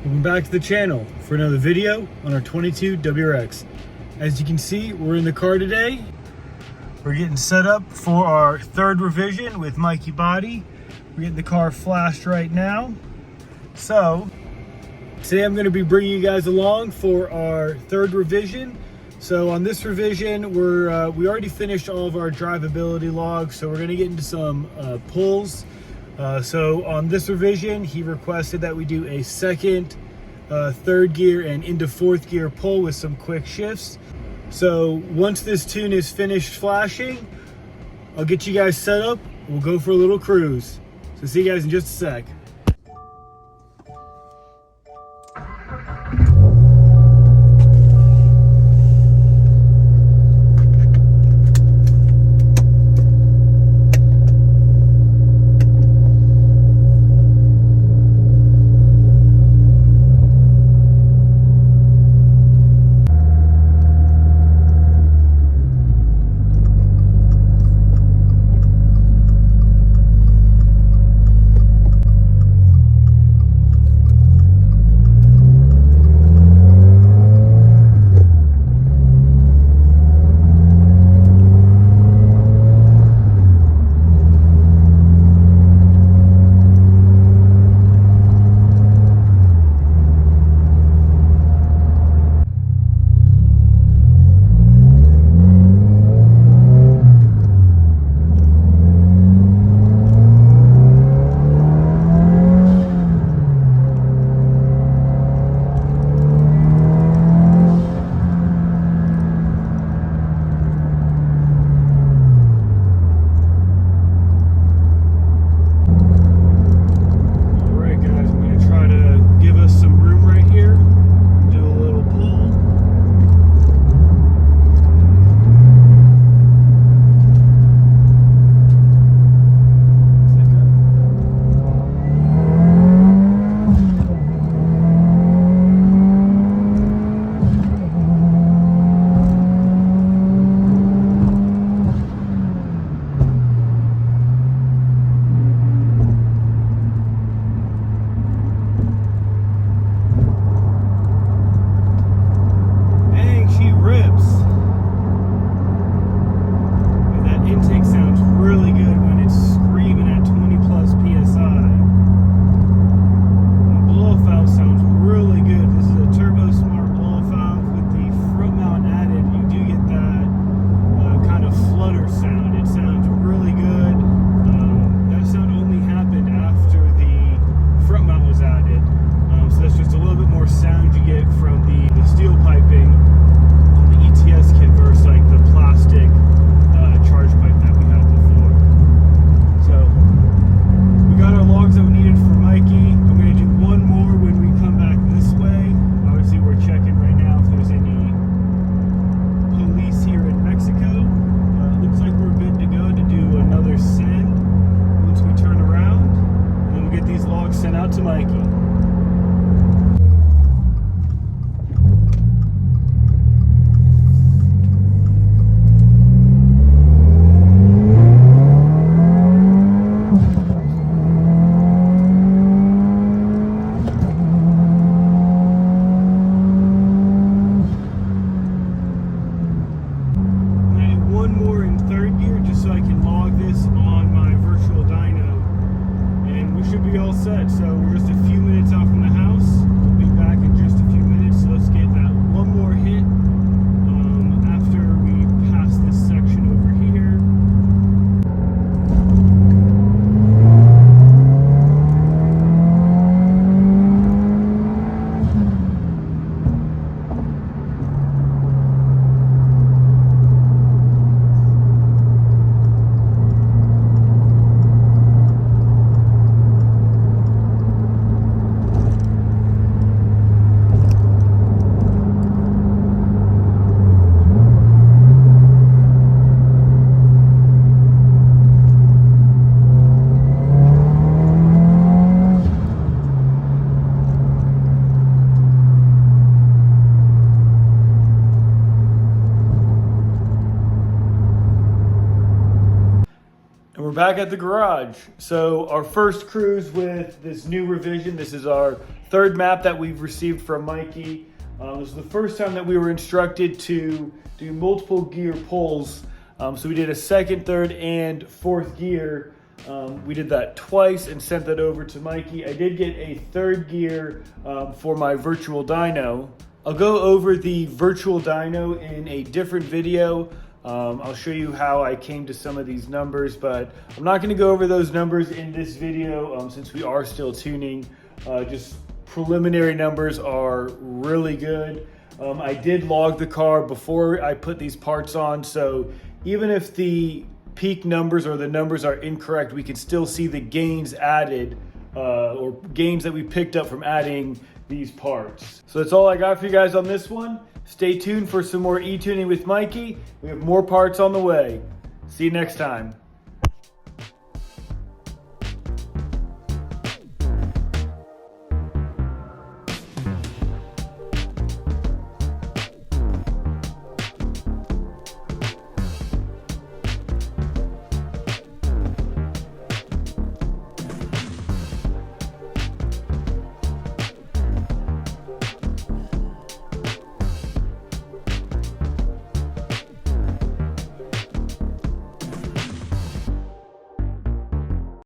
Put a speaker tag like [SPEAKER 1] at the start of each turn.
[SPEAKER 1] Welcome back to the channel for another video on our 22 WRX. As you can see, we're in the car today. We're getting set up for our third revision with Mikey Botti. We're getting the car flashed right now. So, today I'm going to be bringing you guys along for our third revision. So on this revision, we already finished all of our drivability logs, so we're going to get into some pulls. So on this revision, he requested that we do a second, third gear and into fourth gear pull with some quick shifts. So once this tune is finished flashing, I'll get you guys set up. We'll go for a little cruise. So see you guys in just a sec. back at the garage. So our first cruise with this new revision. This is our third map that we've received from Mikey. This is the first time that we were instructed to do multiple gear pulls. So we did a second, third, and fourth gear. We did that twice and sent that over to Mikey. I did get a third gear for my virtual dyno. I'll go over the virtual dyno in a different video. I'll show you how I came to some of these numbers, but I'm not going to go over those numbers in this video since we are still tuning. Just preliminary numbers are really good. I did log the car before I put these parts on, so even if the peak numbers or the numbers are incorrect, we can still see the gains added or gains that we picked up from adding these parts. So that's all I got for you guys on this one. Stay tuned for some more e-tuning with Mikey. We have more parts on the way. See you next time.